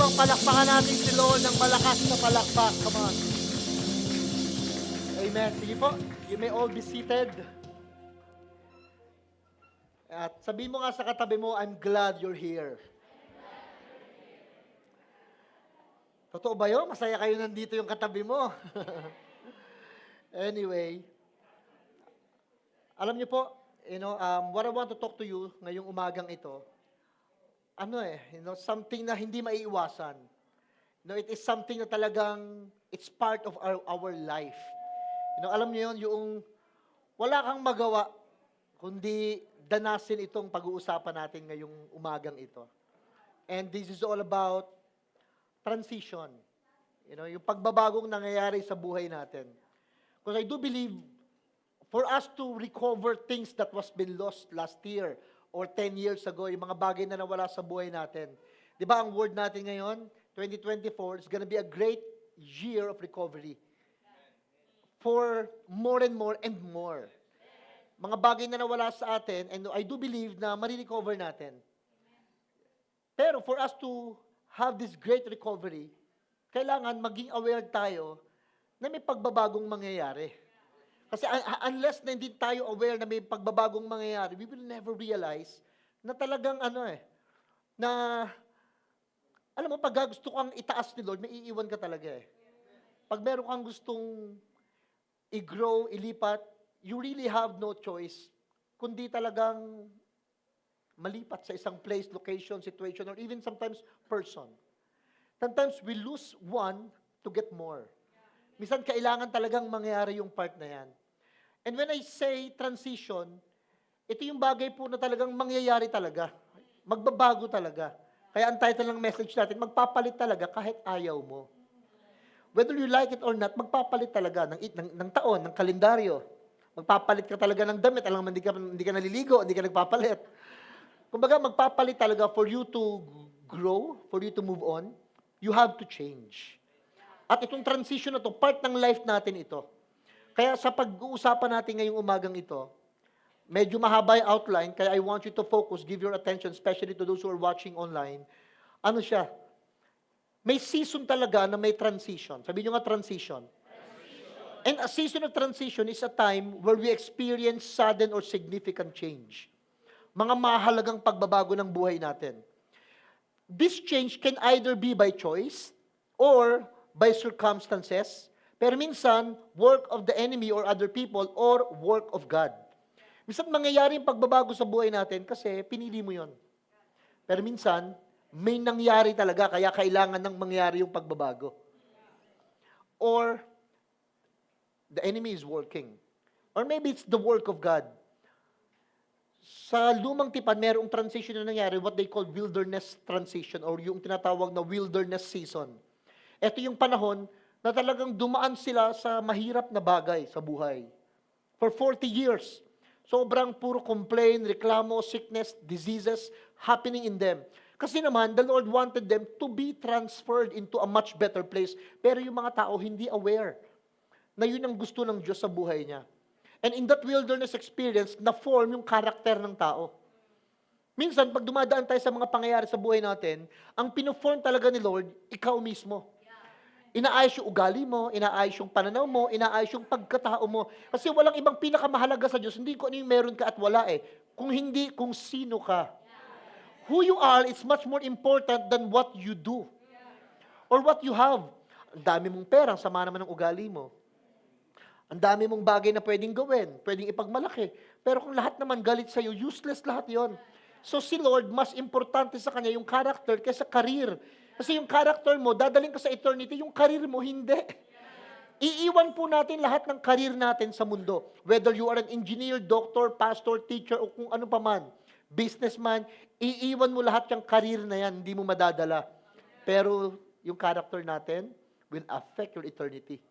bang palakpakan natin si Lord ng malakas na palakpak? Come on. Amen. Sige po, you may all be seated. At sabihin mo nga sa katabi mo, I'm glad you're here. Totoo ba yun? Masaya kayo nandito yung katabi mo. Anyway, alam niyo po, what I want to talk to you ngayong umagang ito, something na hindi maiiwasan. It is something na talagang, it's part of our life. Alam niyo yun, yung wala kang magawa, kundi danasin itong pag-uusapan natin ngayong umagang ito. And this is all about transition. Yung pagbabagong nangyayari sa buhay natin. Because I do believe, for us to recover things that was been lost last year or 10 years ago, yung mga bagay na nawala sa buhay natin. Di ba ang word natin ngayon, 2024, is gonna be a great year of recovery. For more and more and more. Mga bagay na nawala sa atin, and I do believe na marirecover natin. Pero for us to have this great recovery, kailangan maging aware tayo na may pagbabagong mangyayari. Kasi unless na hindi tayo aware na may pagbabagong mangyayari, we will never realize na talagang na, alam mo, pag gusto kang itaas ni Lord, may iiwan ka talaga eh. Pag meron kang gustong i-grow, ilipat, you really have no choice, kundi talagang malipat sa isang place, location, situation, or even sometimes person. Sometimes we lose one to get more. Minsan kailangan talagang mangyari yung part na yan. And when I say transition, ito yung bagay po na talagang mangyayari talaga. Magbabago talaga. Kaya ang title ng message natin, magpapalit talaga kahit ayaw mo. Whether you like it or not, magpapalit talaga ng taon, ng kalendaryo. Magpapalit ka talaga ng damit. Alam mo, hindi ka naliligo, hindi ka nagpapalit. Kumbaga, magpapalit talaga for you to grow, for you to move on. You have to change. At itong transition na to, part ng life natin ito. Kaya sa pag-uusapan natin ngayong umagang ito, medyo mahaba yung outline, kaya I want you to focus, give your attention, especially to those who are watching online. Ano siya? May season talaga na may transition. Sabi nyo nga, transition. And a season of transition is a time where we experience sudden or significant change. Mga mahalagang pagbabago ng buhay natin. This change can either be by choice or by circumstances, pero minsan, work of the enemy or other people or work of God. Minsan, mangyayari yung pagbabago sa buhay natin kasi pinili mo yon. Pero minsan, may nangyari talaga kaya kailangan nang mangyari yung pagbabago. Or, the enemy is working. Or maybe it's the work of God. Sa lumang tipan, merong transition na nangyari, what they call wilderness transition or yung tinatawag na wilderness season. Ito yung panahon na talagang dumaan sila sa mahirap na bagay sa buhay. For 40 years, sobrang puro complain, reklamo, sickness, diseases happening in them. Kasi naman, the Lord wanted them to be transferred into a much better place. Pero yung mga tao hindi aware na yun ang gusto ng Diyos sa buhay niya. And in that wilderness experience, na-form yung karakter ng tao. Minsan, pag dumadaan tayo sa mga pangyayari sa buhay natin, ang pinoform talaga ni Lord, ikaw mismo. Inaayos yung ugali mo, inaayos yung pananaw mo, inaayos yung pagkatao mo. Kasi walang ibang pinakamahalaga sa Diyos, hindi kung ano yung meron ka at wala eh. Kung hindi, kung sino ka. Who you are is much more important than what you do. Or what you have. Ang dami mong pera, ang sama naman ng ugali mo. Ang dami mong bagay na pwedeng gawin, pwedeng ipagmalaki. Pero kung lahat naman galit sa'yo, useless lahat yon. So si Lord, mas importante sa Kanya yung character kaysa career. Kasi yung character mo, dadaling ka sa eternity, yung career mo, hindi. Iiwan po natin lahat ng career natin sa mundo. Whether you are an engineer, doctor, pastor, teacher, o kung ano pa man, businessman, iiwan mo lahat yung career na yan, hindi mo madadala. Pero yung character natin will affect your eternity.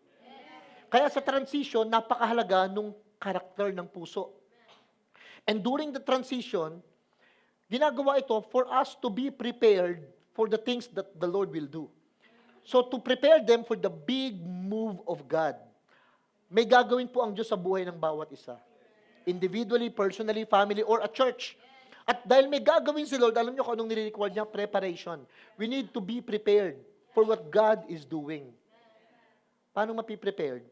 Kaya sa transition, napakahalaga nung character ng puso. And during the transition, ginagawa ito for us to be prepared for the things that the Lord will do. So to prepare them for the big move of God. May gagawin po ang Diyos sa buhay ng bawat isa. Individually, personally, family, or a church. At dahil may gagawin si Lord, alam niyo kung anong nire-require niya? Preparation. We need to be prepared for what God is doing. Paano mapiprepared?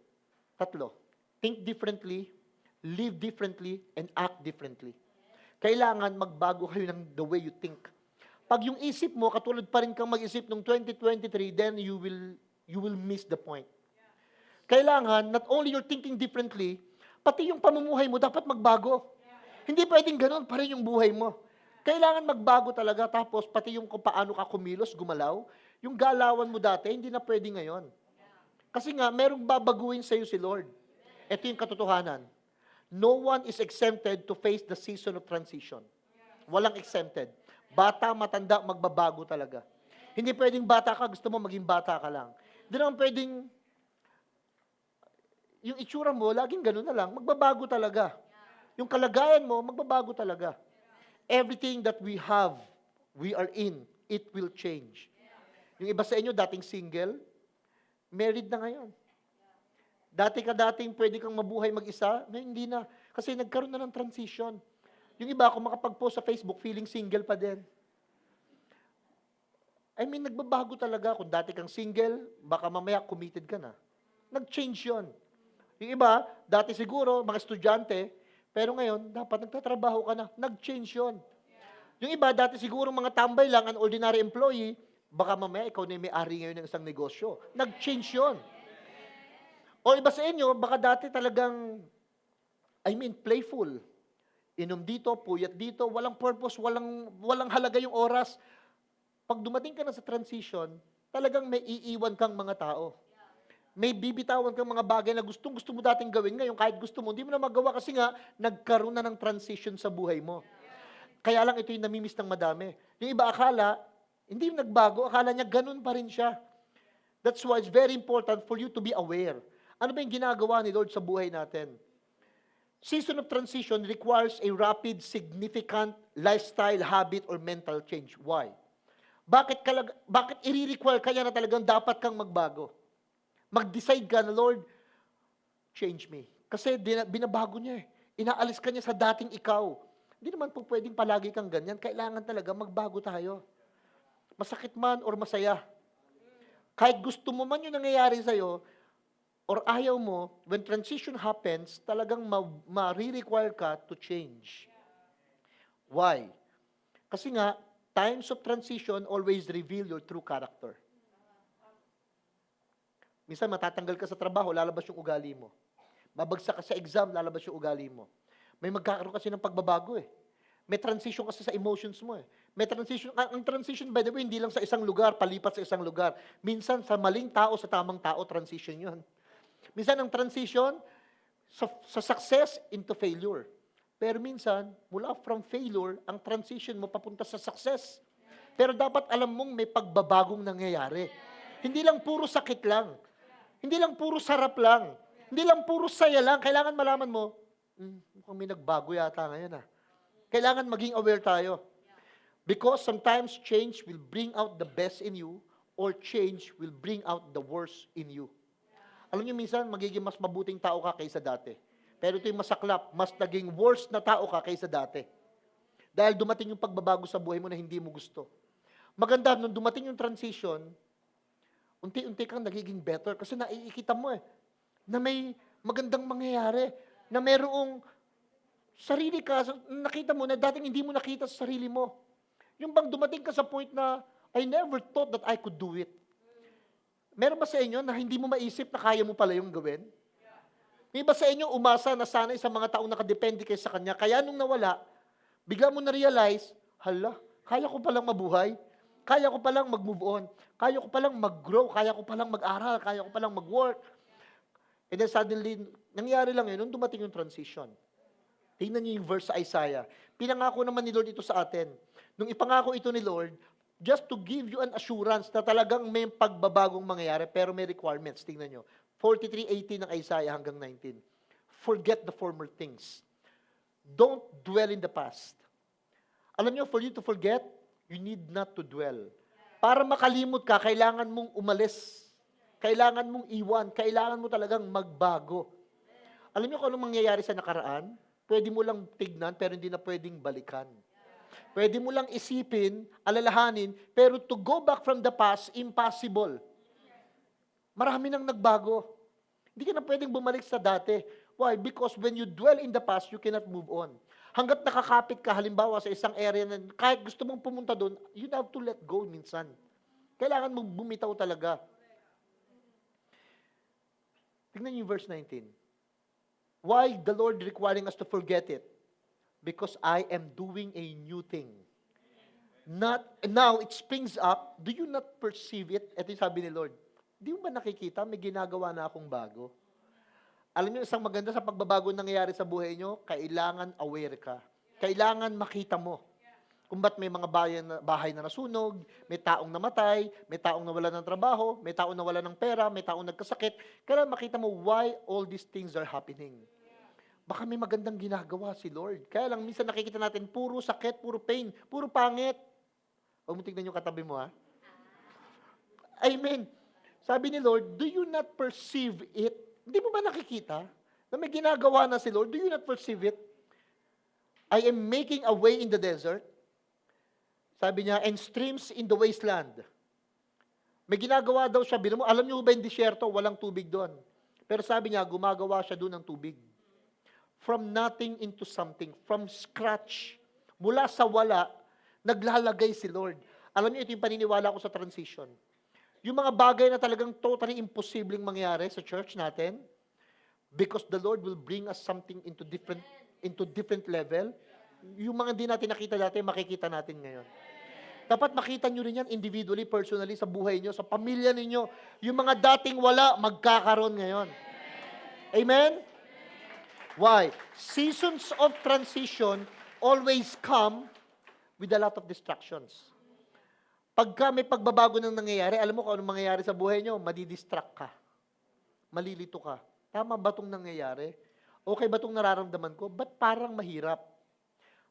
Tatlo. Think differently, live differently, and act differently. Kailangan magbago kayo ng the way you think. Pag yung isip mo, katulad pa rin kang mag-isip noong 2023, then you will miss the point. Kailangan, not only you're thinking differently, pati yung pamumuhay mo dapat magbago. Hindi pwedeng ganun pa rin yung buhay mo. Kailangan magbago talaga, tapos pati yung kung paano ka kumilos, gumalaw, yung galawan mo dati, hindi na pwede ngayon. Kasi nga, merong babaguhin sa'yo si Lord. Ito yung katotohanan. No one is exempted to face the season of transition. Walang exempted. Bata, matanda, magbabago talaga. Hindi pwedeng bata ka, gusto mo maging bata ka lang. Hindi naman pwedeng yung itsura mo, laging gano'n na lang, magbabago talaga. Yung kalagayan mo, magbabago talaga. Everything that we have, we are in, it will change. Yung iba sa inyo, dating single, married na ngayon. Dating pwede kang mabuhay mag-isa, ngayon hindi na. Kasi nagkaroon na ng transition. Yung iba, kung makapag-post sa Facebook, feeling single pa din. I mean, nagbabago talaga. Kung dati kang single, baka mamaya committed ka na. Nag-change yun. Yung iba, dati siguro, mga estudyante, pero ngayon, dapat nagtatrabaho ka na. Nag-change yun. Yung iba, dati siguro mga tambay lang, an ordinary employee, baka mamaya ikaw na yung may-ari ngayon ng isang negosyo. Nag-change yun. O iba sa inyo, baka dati talagang, playful. Inom dito, puyat dito, walang purpose, walang halaga yung oras. Pag dumating ka na sa transition, talagang may iiwan kang mga tao. May bibitawan kang mga bagay na gustong-gusto mo dating gawin ngayon, kahit gusto mo, hindi mo na magawa kasi nga, nagkaroon na ng transition sa buhay mo. Kaya lang ito yung namimiss ng madami. Yung iba akala, hindi yung nagbago, akala niya ganun pa rin siya. That's why it's very important for you to be aware. Ano ba yung ginagawa ni Lord sa buhay natin? Season of transition requires a rapid, significant lifestyle, habit, or mental change. Why? Bakit i-require kaya na talagang dapat kang magbago? Mag-decide ka na, Lord, change me. Kasi binabago niya eh. Inaalis ka niya sa dating ikaw. Hindi naman po pwedeng palagi kang ganyan. Kailangan talaga magbago tayo. Masakit man or masaya. Kahit gusto mo man yung nangyayari sa'yo, or ayaw mo, when transition happens, talagang ma-require ka to change. Why? Kasi nga, times of transition always reveal your true character. Minsan matatanggal ka sa trabaho, lalabas yung ugali mo. Babagsak ka sa exam, lalabas yung ugali mo. May magkakaroon kasi ng pagbabago eh. May transition kasi sa emotions mo eh. May transition, ang transition by the way, hindi lang sa isang lugar, palipat sa isang lugar. Minsan sa maling tao, sa tamang tao, transition yun. Minsan ang transition, sa success into failure. Pero minsan, mula from failure, ang transition mo papunta sa success. Pero dapat alam mong may pagbabagong nangyayari. Hindi lang puro sakit lang. Hindi lang puro sarap lang. Hindi lang puro saya lang. Kailangan malaman mo, mukhang may nagbago yata ngayon ah. Kailangan maging aware tayo. Because sometimes change will bring out the best in you or change will bring out the worst in you. Alam niyo minsan, magiging mas mabuting tao ka kaysa dati. Pero ito yung masaklap, mas naging worse na tao ka kaysa dati. Dahil dumating yung pagbabago sa buhay mo na hindi mo gusto. Maganda, nung dumating yung transition, unti-unti kang nagiging better kasi naiikita mo na may magandang mangyayari, na merong sarili ka, nakita mo na dating hindi mo nakita sa sarili mo. Yung bang dumating ka sa point na, I never thought that I could do it. Meron ba sa inyo na hindi mo maisip na kaya mo pala yung gawin? May ba sa inyo umasa na sanay sa mga taong nakadepende kayo sa kanya, kaya nung nawala, bigla mo na-realize, hala, kaya ko palang mabuhay, kaya ko palang mag-move on, kaya ko palang mag-grow, kaya ko palang mag-aral, kaya ko palang mag-work. And then suddenly, nangyari lang yun, nung dumating yung transition. Tingnan niyo yung verse sa Isaiah. Pinangako naman ni Lord ito sa atin. Nung ipangako ito ni Lord, just to give you an assurance na talagang may pagbabagong mangyayari, pero may requirements. Tingnan nyo. 43:18 ng Isaiah hanggang 19. Forget the former things. Don't dwell in the past. Alam nyo, for you to forget, you need not to dwell. Para makalimot ka, kailangan mong umalis. Kailangan mong iwan. Kailangan mo talagang magbago. Alam nyo kung anong mangyayari sa nakaraan? Pwede mo lang tignan, pero hindi na pwedeng balikan. Pwede mo lang isipin, alalahanin, pero to go back from the past, impossible. Marami nang nagbago. Hindi ka na pwedeng bumalik sa dati. Why? Because when you dwell in the past, you cannot move on. Hanggat nakakapit ka, halimbawa sa isang area na kahit gusto mong pumunta doon, you have to let go minsan. Kailangan mong bumitaw talaga. Tingnan niyo yung verse 19. Why the Lord requiring us to forget it? Because I am doing a new thing. Now it springs up. Do you not perceive it? Ito yung sabi ni Lord. Di mo ba nakikita? May ginagawa na akong bago. Alam niyo, isang maganda sa pagbabago nangyayari sa buhay niyo, kailangan aware ka. Kailangan makita mo. Kung ba't may mga bahay na nasunog, may taong namatay, may taong nawalan ng trabaho, may taong nawalan ng pera, may taong nagkasakit. Kailangan makita mo why all these things are happening. Baka may magandang ginagawa si Lord. Kaya lang, minsan nakikita natin, puro sakit, puro pain, puro pangit. Huwag mo tignan yung katabi mo, ha? Amen. Sabi ni Lord, do you not perceive it? Hindi mo ba nakikita na may ginagawa na si Lord? Do you not perceive it? I am making a way in the desert. Sabi niya, and streams in the wasteland. May ginagawa daw siya. Alam niyo ba yung disyerto? Walang tubig doon. Pero sabi niya, gumagawa siya doon ng tubig. From nothing into something. From scratch. Mula sa wala, naglalagay si Lord. Alam niyo, ito yung paniniwala ko sa transition. Yung mga bagay na talagang totally imposibleng mangyari sa church natin, because the Lord will bring us something into different level. Yung mga hindi natin nakita dati, makikita natin ngayon. Dapat makita nyo rin yan individually, personally, sa buhay nyo, sa pamilya ninyo. Yung mga dating wala, magkakaroon ngayon. Amen? Why? Seasons of transition always come with a lot of distractions. Pagka may pagbabago nang nangyayari, alam mo kung anong mangyayari sa buhay nyo, madidistract ka. Malilito ka. Tama ba itong nangyayari? Okay ba itong nararamdaman ko? Ba't parang mahirap?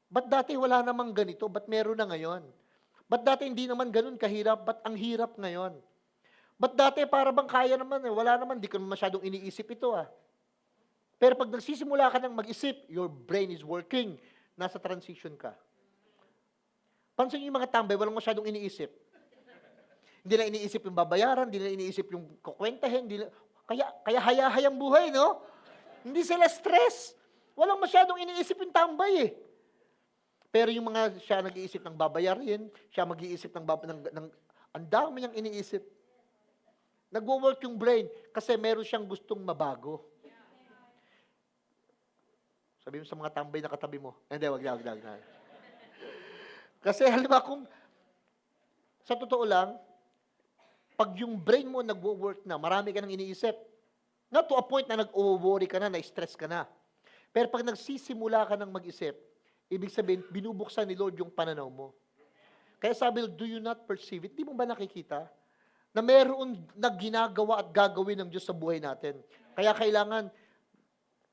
Ba't dati wala namang ganito? Ba't meron na ngayon? Ba't dati hindi naman ganun kahirap? Ba't ang hirap ngayon? Ba't dati para bang kaya naman? Wala naman, di ko masyadong iniisip ito Pero pag nagsisimula ka ng mag-isip, your brain is working. Nasa transition ka. Pansin niyo yung mga tambay, walang masyadong iniisip. Hindi na iniisip yung babayaran, hindi na iniisip yung kukwentahin, kaya haya-hayang buhay, no? Hindi sila stress. Walang masyadong iniisip yung tambay Pero yung mga siya nag-iisip ng babayarin, siya mag-iisip ng ang dami niyang iniisip. Nagwo-work yung brain kasi meron siyang gustong mabago. Sabi mo sa mga tambay na katabi mo, hindi, wag na. Kasi halimbawa kung, sa totoo lang, pag yung brain mo nagwo-work na, marami ka nang iniisip, not to a point na nag-worry ka na, na-stress ka na. Pero pag nagsisimula ka ng mag-isip, ibig sabihin, binubuksan ni Lord yung pananaw mo. Kaya sabi, do you not perceive it? Di mo ba nakikita na meron na ginagawa at gagawin ng Diyos sa buhay natin? Kaya kailangan,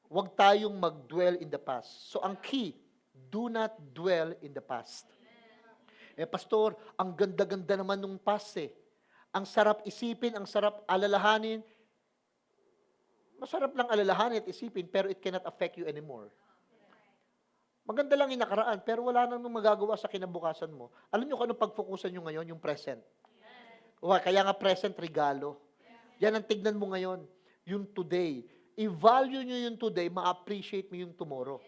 huwag tayong mag-dwell in the past. So ang key, do not dwell in the past. Pastor, ang ganda-ganda naman nung past Ang sarap isipin, ang sarap alalahanin. Masarap lang alalahanin at isipin, pero it cannot affect you anymore. Maganda lang yung nakaraan, pero wala nang magagawa sa kinabukasan mo. Alam niyo kung anong pag-focusan nyo ngayon? Yung present. Kaya nga present, regalo. Yan ang tignan mo ngayon. Yung today. I-value nyo yung today, ma-appreciate mo yung tomorrow.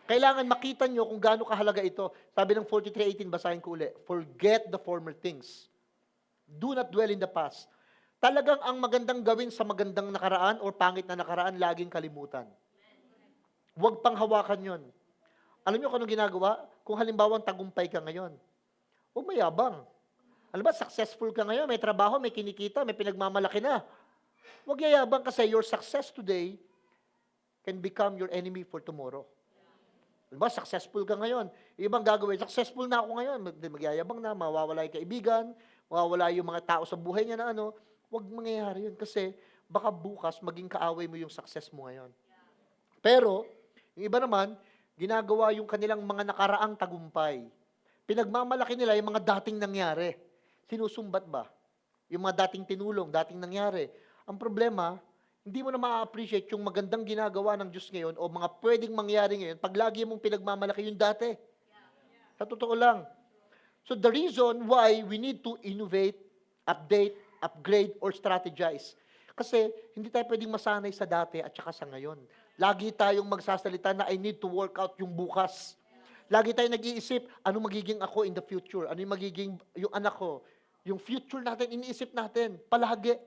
Kailangan makita nyo kung gaano kahalaga ito. Sabi ng 43:18, basahin ko ulit. Forget the former things. Do not dwell in the past. Talagang ang magandang gawin sa magandang nakaraan or pangit na nakaraan, laging kalimutan. Huwag pang hawakan yon. Alam niyo kung anong ginagawa? Kung halimbawa tagumpay ka ngayon, huwag mayabang. Alam ba, successful ka ngayon, may trabaho, may kinikita, may pinagmamalaki na. Huwag yayabang kasi your success today can become your enemy for tomorrow. Alam ba, successful ka ngayon. Ibang gagawin, successful na ako ngayon, magyayabang na, mawawala yung kaibigan, mawawala yung mga tao sa buhay niya na huwag mangyayari yun kasi baka bukas maging kaaway mo yung success mo ngayon. Pero, yung iba naman, ginagawa yung kanilang mga nakaraang tagumpay. Pinagmamalaki nila yung mga dating nangyari. Sinusumbat ba? Yung mga dating tinulong, dating nangyari. Ang problema, hindi mo na ma-appreciate yung magandang ginagawa ng Diyos ngayon o mga pwedeng mangyari ngayon pag lagi mong pinagmamalaki yung dati. Sa totoo lang. So the reason why we need to innovate, update, upgrade, or strategize. Kasi hindi tayo pwedeng masanay sa dati at saka sa ngayon. Lagi tayong magsasalita na I need to work out yung bukas. Lagi tayong nag-iisip, ano magiging ako in the future? Ano yung magiging yung anak ko? Yung future natin, iniisip natin, palagi.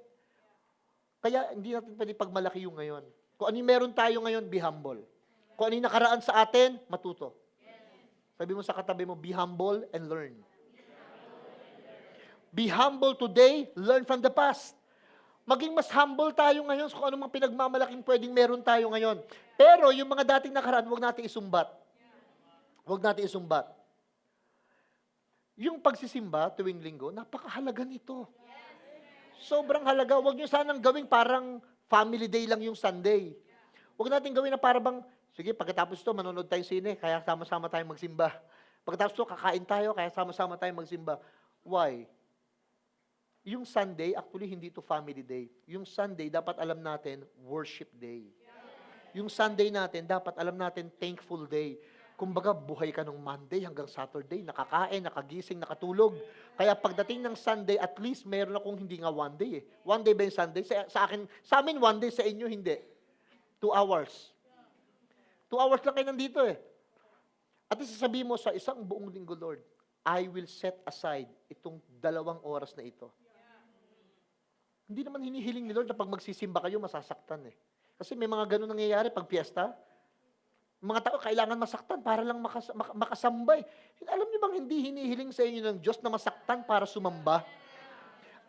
Kaya hindi natin pwede pagmalaki yung ngayon. Kung ano yung meron tayo ngayon, be humble. Kung ano yung nakaraan sa atin, matuto. Sabi mo sa katabi mo, be humble and learn. Be humble today, learn from the past. Maging mas humble tayo ngayon kung ano mga pinagmamalaking pwedeng meron tayo ngayon. Pero yung mga dating nakaraan, huwag natin isumbat. Huwag natin isumbat. Yung pagsisimba tuwing linggo, napakahalaga nito. Sobrang halaga. Huwag nyo sanang gawing parang family day lang yung Sunday. Huwag natin gawin na parang, sige, pagkatapos ito, manonood tayo sine, kaya sama-sama tayong magsimba. Pagkatapos ito, kakain tayo, kaya sama-sama tayong magsimba. Why? Yung Sunday, actually, hindi ito family day. Yung Sunday, dapat alam natin, worship day. Yung Sunday natin, dapat alam natin, thankful day. Kumbaga, buhay ka nung Monday hanggang Saturday, nakakain, nakagising, nakatulog. Kaya pagdating ng Sunday, at least meron akong hindi nga one day eh. One day ba yung Sunday? Sa amin, one day, sa inyo, hindi. 2 hours. 2 hours lang kayo nandito eh. At sasabihin mo sa isang buong linggo, Lord, I will set aside itong 2 oras na ito. Hindi naman hinihiling ni Lord na pag magsisimba kayo, masasaktan eh. Kasi may mga ganun nangyayari pag piyesta. Mga tao kailangan masaktan para lang makasambay. Alam niyo bang hindi hinihiling sa inyo ng Diyos na masaktan para sumamba?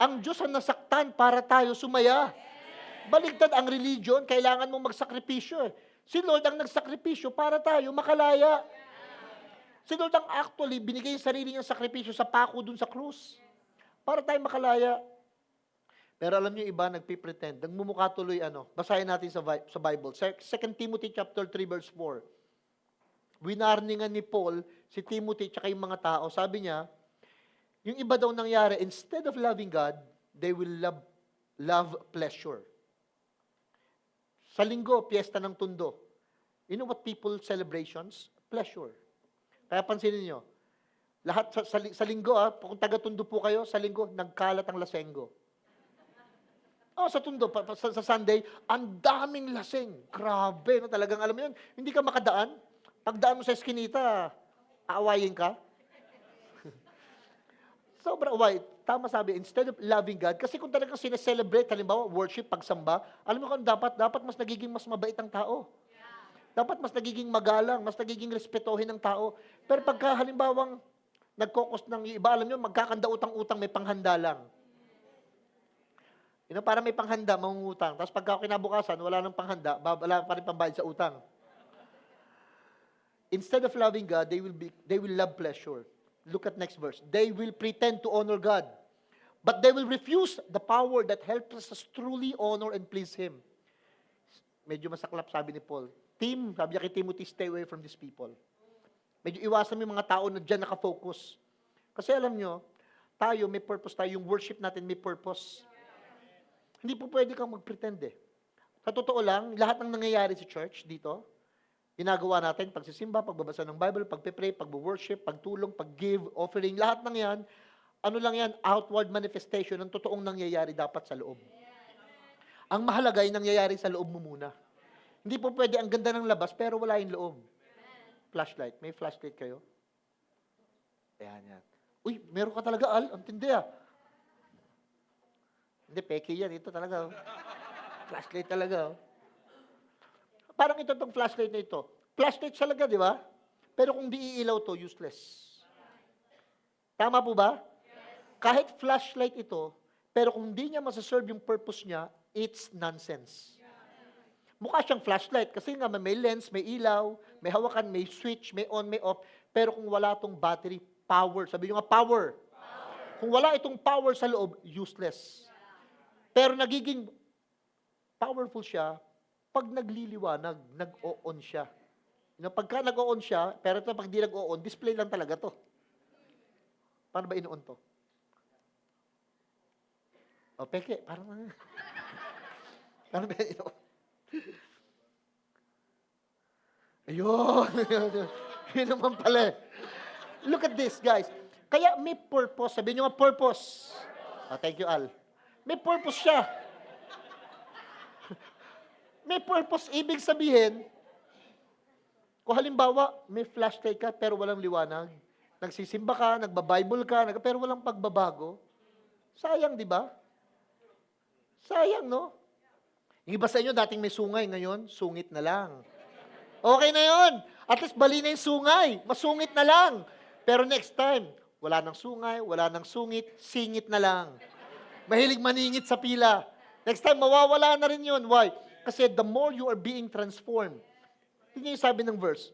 Ang Diyos ang nasaktan para tayo sumaya. Baligtad ang religion, kailangan mong magsakripisyo eh. Si Lord ang nagsakripisyo para tayo makalaya. Si Lord ang actually binigay yung sarili niyang sakripisyo sa pako dun sa krus. Para tayo makalaya. Pero alam niyo iba, nagpipretend. Nagmumukha tuloy Basahin natin sa Bible. 2 Timothy chapter 3 verse 4. Winarningan ni Paul si Timothy at yung mga tao. Sabi niya, yung iba daw nangyari, instead of loving God, they will love pleasure. Sa linggo, piyesta ng tundo. You know what people celebrations? Pleasure. Kaya pansinin niyo, lahat sa linggo, kung taga-tundo po kayo, sa linggo, nagkalat ang lasenggo. Sa tundo, sa Sunday, ang daming laseng. Grabe, no? Talagang alam mo yun, hindi ka makadaan. Pagdaan mo sa eskinita, aawayin ka. Sobrang away. Tama sabi, instead of loving God, kasi kung talagang sineselebrate, halimbawa, worship, pagsamba, alam mo kung dapat mas nagiging mas mabait ang tao. Dapat mas nagiging magalang, mas nagiging respetohin ng tao. Pero pagka halimbawang nagkokos ng iba, alam nyo, magkakanda utang-utang, may panghanda lang. Para may panghanda, mangungutang. Tapos pagka kinabukasan, wala nang panghanda, wala pa rin pambayad sa utang. Instead of loving God, they will love pleasure. Look at next verse. They will pretend to honor God, but they will refuse the power that helps us truly honor and please Him. Medyo masaklap, sabi ni Paul. Sabi niya kay Timothy, stay away from these people. Medyo iwasan mo yung mga tao na dyan nakafocus. Kasi alam nyo, tayo may purpose tayo. Yung worship natin may purpose. Hindi po pwede kang mag-pretend eh. Sa totoo lang, lahat ng nangyayari sa church dito, ginagawa natin, pagsisimba, pagbabasa ng Bible, pagpe-pray, pag-worship, pagtulong, pag-give, offering, lahat ng yan, ano lang yan, outward manifestation ng totoong nangyayari dapat sa loob. Ang mahalaga ay nangyayari sa loob mo muna. Hindi po pwede ang ganda ng labas, pero wala yung loob. Flashlight. May flashlight kayo? Ayan. Uy, meron ka talaga, Al. Ang tindi ah. Hindi, peke yan. Ito talaga. Flashlight talaga. Parang ito tong flashlight na ito. Flashlight talaga, di ba? Pero kung di iilaw to, useless. Tama po ba? Kahit flashlight ito, pero kung di niya masaserve yung purpose niya, it's nonsense. Mukha siyang flashlight kasi nga may lens, may ilaw, may hawakan, may switch, may on, may off. Pero kung wala tong battery, power. Sabi nyo nga, power. Kung wala itong power sa loob, useless. Pero nagiging powerful siya pag nagliliwanag, nag-o-on siya. Pagka nag-o-on siya, pero ito pag di nag-o-on, display lang talaga to. Paano ba ino-on to? Peke, parang paano ba ino-on? Ayun. Yun naman pala. Look at this, guys. Kaya may purpose. Sabihin nyo nga, purpose. Oh, thank you, Al. May purpose siya. May purpose. Ibig sabihin, kung halimbawa, may flashlight ka pero walang liwanag, nagsisimba ka, nagba-Bible ka, pero walang pagbabago, sayang, di ba? Sayang, no? Yung iba sa inyo, dating may sungay, ngayon, sungit na lang. Okay na yon. At least bali na yung sungay. Masungit na lang. Pero next time, wala nang sungay, wala nang sungit, singit na lang. Mahilig maningit sa pila. Next time, mawawala na rin yun. Why? Kasi the more you are being transformed, tingnan yung sabi ng verse,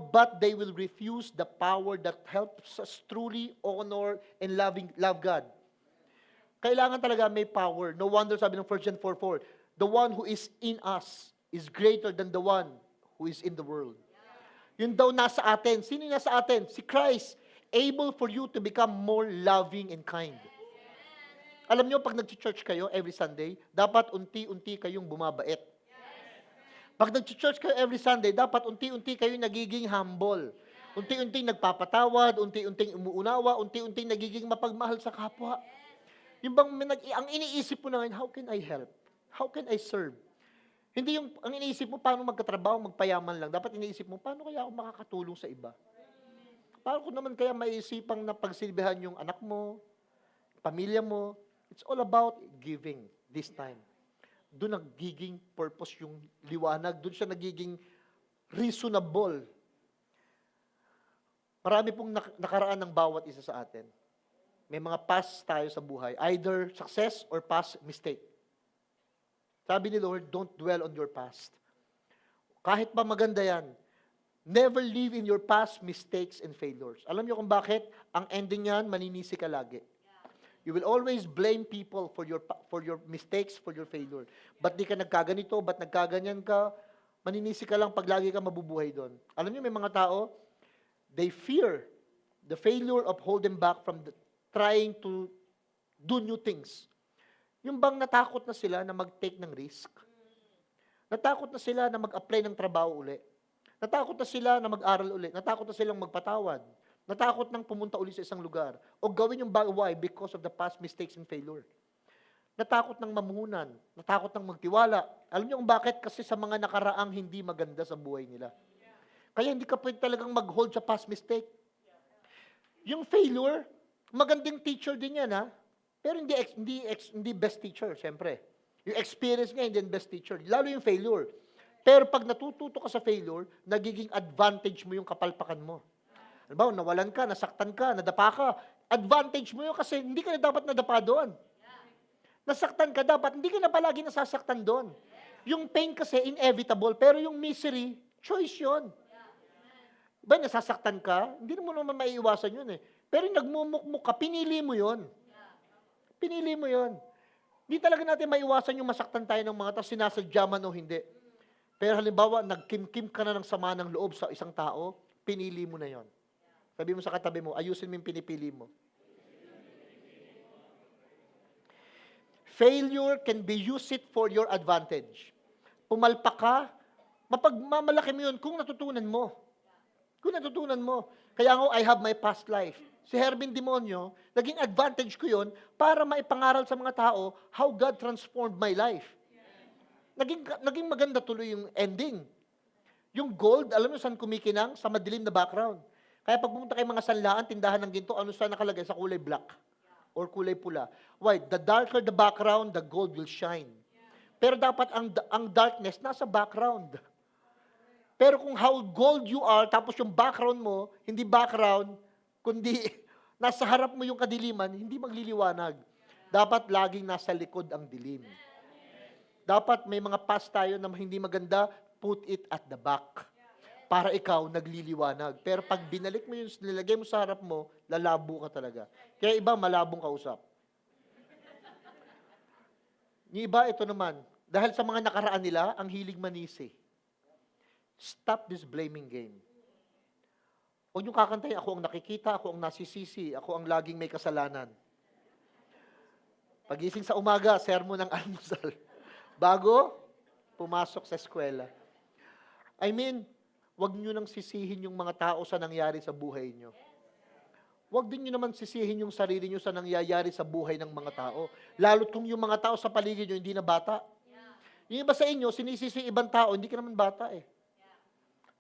but they will refuse the power that helps us truly honor and love God. Kailangan talaga may power. No wonder sabi ng 1 John 4:4, the one who is in us is greater than the one who is in the world. Yun daw nasa atin. Sino yung nasa atin? Si Christ. Able for you to become more loving and kind. Alam nyo, pag nag-church kayo every Sunday, dapat unti-unti kayong bumabait. Pag nag-church kayo every Sunday, dapat unti-unti kayong nagiging humble. Unti-unti nagpapatawad, unti-unting umuunawa, unti-unti nagiging mapagmahal sa kapwa. Yung bang ang iniisip mo na ngayon, how can I help? How can I serve? Hindi yung, ang iniisip mo, paano magkatrabaho, magpayaman lang. Dapat iniisip mo, paano kaya ako makakatulong sa iba? Paano ko naman kaya maiisipang na pagsilbihan yung anak mo, pamilya mo? It's all about giving this time. Doon nagiging purpose yung liwanag. Doon siya nagiging reasonable. Marami pong nakaraan ng bawat isa sa atin. May mga past tayo sa buhay. Either success or past mistake. Sabi ni Lord, don't dwell on your past. Kahit pa maganda yan, never live in your past mistakes and failures. Alam niyo kung bakit? Ang ending yan, maninisi ka lagi. You will always blame people for your mistakes, for your failure. Ba't di ka nagkaganito? Ba't nagkaganyan ka? Maninisi ka lang pag lagi ka mabubuhay doon. Alam niyo, may mga tao, they fear the failure of hold them back from trying to do new things. Yung bang natakot na sila na mag-take ng risk? Natakot na sila na mag-apply ng trabaho uli? Natakot na sila na mag-aral uli? Natakot na silang magpatawad? Natakot nang pumunta uli sa isang lugar? O gawin yung bagay, why? Because of the past mistakes and failure. Natakot ng mamuhunan? Natakot ng magtiwala? Alam niyo kung bakit? Kasi sa mga nakaraang hindi maganda sa buhay nila. Kaya hindi ka pwede talagang mag-hold sa past mistake. Yung failure, magandang teacher din yan, ha? Pero hindi best teacher, siyempre. Yung experience nga, hindi best teacher. Lalo yung failure. Pero pag natututo ka sa failure, nagiging advantage mo yung kapalpakan mo. Halimbawa, nawalan ka, nasaktan ka, nadapa ka. Advantage mo yun kasi hindi ka na dapat nadapa doon. Nasaktan ka dapat, hindi ka na palagi nasasaktan doon. Yung pain kasi inevitable, pero yung misery, choice yun. Diba, nasasaktan ka, hindi mo naman maiiwasan yun eh. Pero yung nagmumukmuk ka, pinili mo yun. Pinili mo yun. Hindi talaga natin maiwasan yung masaktan tayo ng mga tao, sinasadya man o hindi. Pero halimbawa, nagkimkim ka na ng sama ng loob sa isang tao, pinili mo na yon. Sabi mo sa katabi mo, ayusin mo yung pinipili mo. Failure can be used it for your advantage. Pumalpak ka, mapagmamalaki mo yun kung natutunan mo. Kung natutunan mo. Kaya nga, I have my past life. Si Hermin Demonyo, naging advantage ko yun para maipangaral sa mga tao how God transformed my life. Naging maganda tuloy yung ending. Yung gold, alam mo saan kumikinang? Sa madilim na background. Kaya pag pumunta kayo mga sanlaan, tindahan ng ginto, ano saan nakalagay? Sa kulay black or kulay pula. Why? The darker the background, the gold will shine. Pero dapat ang darkness nasa background. Pero kung how gold you are, tapos yung background mo, hindi background, kundi nasa harap mo yung kadiliman, hindi magliliwanag. Dapat laging nasa likod ang dilim. Dapat may mga past tayo na hindi maganda, put it at the back. Para ikaw nagliliwanag. Pero pag binalik mo yung nilagay mo sa harap mo, lalabo ka talaga. Kaya iba, malabong kausap. Yung iba, ito naman, dahil sa mga nakaraan nila, ang hilig manisi. Stop this blaming game. Huwag niyong kakantayin, ako ang nakikita, ako ang nasisisi, ako ang laging may kasalanan. Pagising sa umaga, sermon ng almusal. Bago, pumasok sa eskwela. I mean, huwag niyo nang sisihin yung mga tao sa nangyari sa buhay niyo. Huwag din nyo naman sisihin yung sarili nyo sa nangyayari sa buhay ng mga tao. Lalo't kung yung mga tao sa paligid nyo hindi na bata. Yung iba sa inyo, sinisisi yung ibang tao, hindi ka naman bata eh.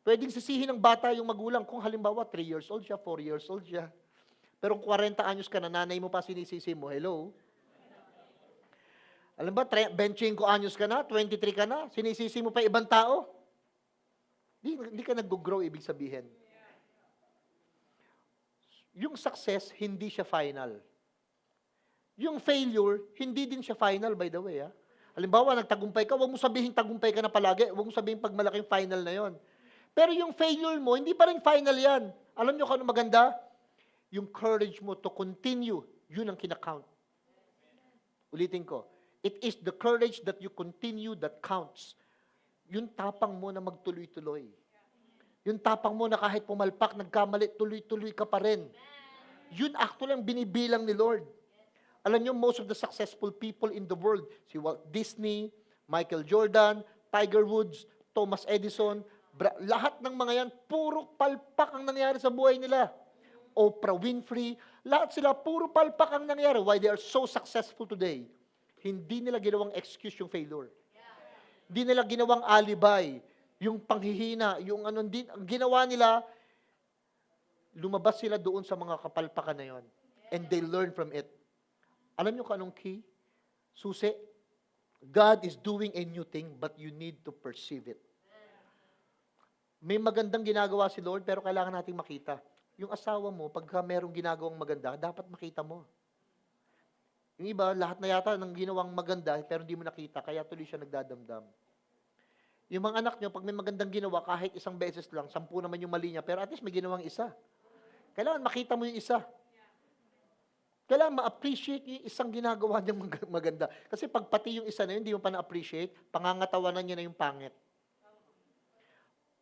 Pwedeng sisihin ng bata yung magulang kung halimbawa 3 years old siya, 4 years old siya. Pero kung 40 anyos ka na, nanay mo pa sinisisi mo, hello? Alam ba, 25 anyos ka na, 23 ka na, sinisisi mo pa ibang tao? Hindi ka nag-grow, ibig sabihin. Yung success, hindi siya final. Yung failure, hindi din siya final, by the way. Halimbawa, nagtagumpay ka, huwag mo sabihin tagumpay ka na palagi. Huwag mo sabihin pag malaking final na yon. Pero yung failure mo, hindi pa rin final yan. Alam nyo kung ano maganda? Yung courage mo to continue, yun ang kinakount. Ulitin ko. It is the courage that you continue that counts. Yung tapang mo na magtuloy-tuloy. Yung tapang mo na kahit pumalpak, nagkamali, tuloy-tuloy ka pa rin. Yun actually ang binibilang ni Lord. Alam niyo, most of the successful people in the world, si Walt Disney, Michael Jordan, Tiger Woods, Thomas Edison, lahat ng mga yan, puro palpak ang nangyari sa buhay nila. Oprah Winfrey, lahat sila, puro palpak ang nangyari. Why they are so successful today? Hindi nila ginawang excuse yung failure. Hindi nila ginawang alibi, yung panghihina, yung ano, ang ginawa nila, lumabas sila doon sa mga kapalpakan na yon. And they learn from it. Alam niyo kung anong key? Susi, God is doing a new thing, but you need to perceive it. May magandang ginagawa si Lord, pero kailangan nating makita. Yung asawa mo, pagka merong ginagawang maganda, dapat makita mo. Yung iba, lahat na yata ng ginawang maganda, pero hindi mo nakita, kaya tuloy siya nagdadamdam. Yung mga anak nyo, pag may magandang ginawa, kahit isang beses lang, 10 naman yung mali niya, pero at least may ginawang isa. Kailangan makita mo yung isa. Kailangan ma-appreciate yung isang ginagawa niyang maganda. Kasi pag pati yung isa na yun, hindi mo pa na-appreciate, pangangatawanan niya na yung pangit.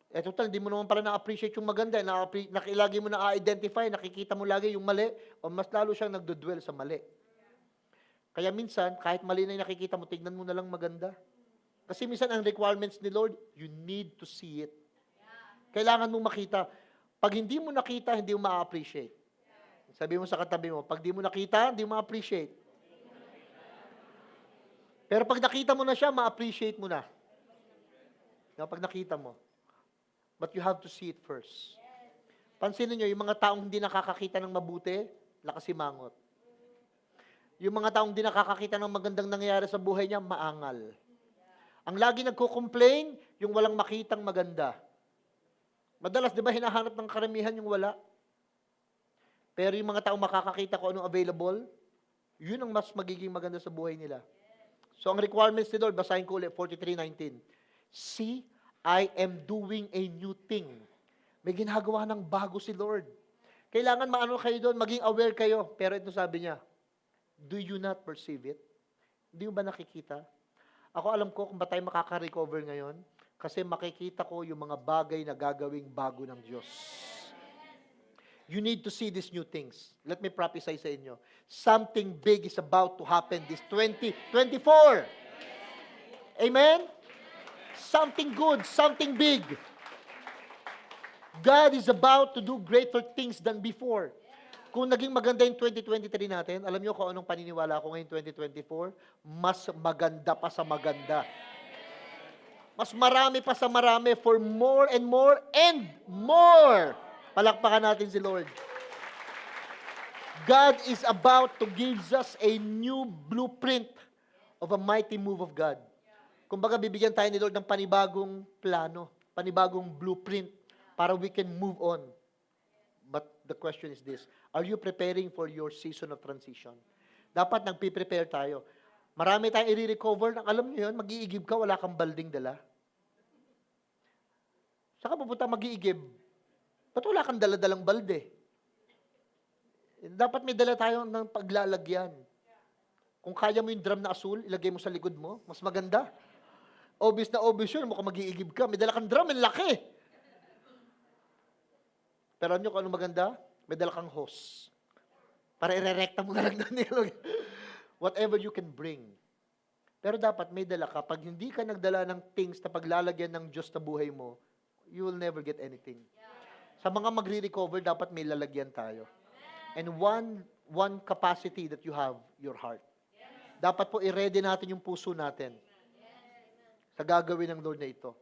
Eh total, hindi mo naman pala na-appreciate yung maganda. Lagi mo na-identify, nakikita mo lagi yung mali, o mas lalo siyang nagdudwell sa mali. Kaya minsan, kahit mali na yung nakikita mo, tignan mo na lang maganda. Kasi minsan ang requirements ni Lord, you need to see it. Kailangan mong makita. Pag hindi mo nakita, hindi mo ma-appreciate. Sabi mo sa katabi mo, pag di mo nakita, hindi mo ma-appreciate. Pero pag nakita mo na siya, ma-appreciate mo na. Pag nakita mo. But you have to see it first. Pansinin nyo, yung mga taong hindi nakakakita ng mabuti, lakasimangot. Yung mga taong hindi nakakakita ng magandang nangyayari sa buhay niya, maangal. Ang lagi nagko-complain, yung walang makitang maganda. Madalas, di ba, hinahanap ng karamihan yung wala? Pero yung mga taong makakakita kung anong available, yun ang mas magiging maganda sa buhay nila. So, ang requirements ni Lord, basahin ko ulit, 43:19. See, I am doing a new thing. May ginagawa ng bago si Lord. Kailangan maano kayo doon, maging aware kayo. Pero ito sabi niya, do you not perceive it? Hindi mo ba nakikita? Ako alam ko kung ba tayo makaka-recover ngayon, kasi makikita ko yung mga bagay na gagawing bago ng Diyos. You need to see these new things. Let me prophesy sa inyo. Something big is about to happen this 2024. Amen? Something good, something big. God is about to do greater things than before. Kung naging maganda yung 2023 natin, alam niyo kung anong paniniwala ko ngayon 2024? Mas maganda pa sa maganda. Mas marami pa sa marami for more and more and more. Palakpakan natin si Lord. God is about to give us a new blueprint of a mighty move of God. Kumbaga, bibigyan tayo ni Lord ng panibagong plano, panibagong blueprint para we can move on. But the question is this, are you preparing for your season of transition? Dapat nagpiprepare tayo. Marami tayong i-recover. Alam niyo yun, mag-iigib ka, wala kang balding dala. Saka pupunta mag-iigib. Ba't wala kang dala-dalang balde? Dapat may dala tayo ng paglalagyan. Kung kaya mo yung drum na asul, ilagay mo sa likod mo, mas maganda. Obvious na obvious yun, mukhang mag-iigib ka. May dala kang drum, ang laki. Pero alam nyo kung ano maganda? May dala kang hose. Para irerekta mo na lang doon. Whatever you can bring. Pero dapat may dala ka. Pag hindi ka nagdala ng things na paglalagyan ng Diyos sa buhay mo, you will never get anything. Sa mga magre-recover, dapat may lalagyan tayo. And one capacity that you have, your heart. Dapat po i-ready natin yung puso natin sa gagawin ng Lord na ito.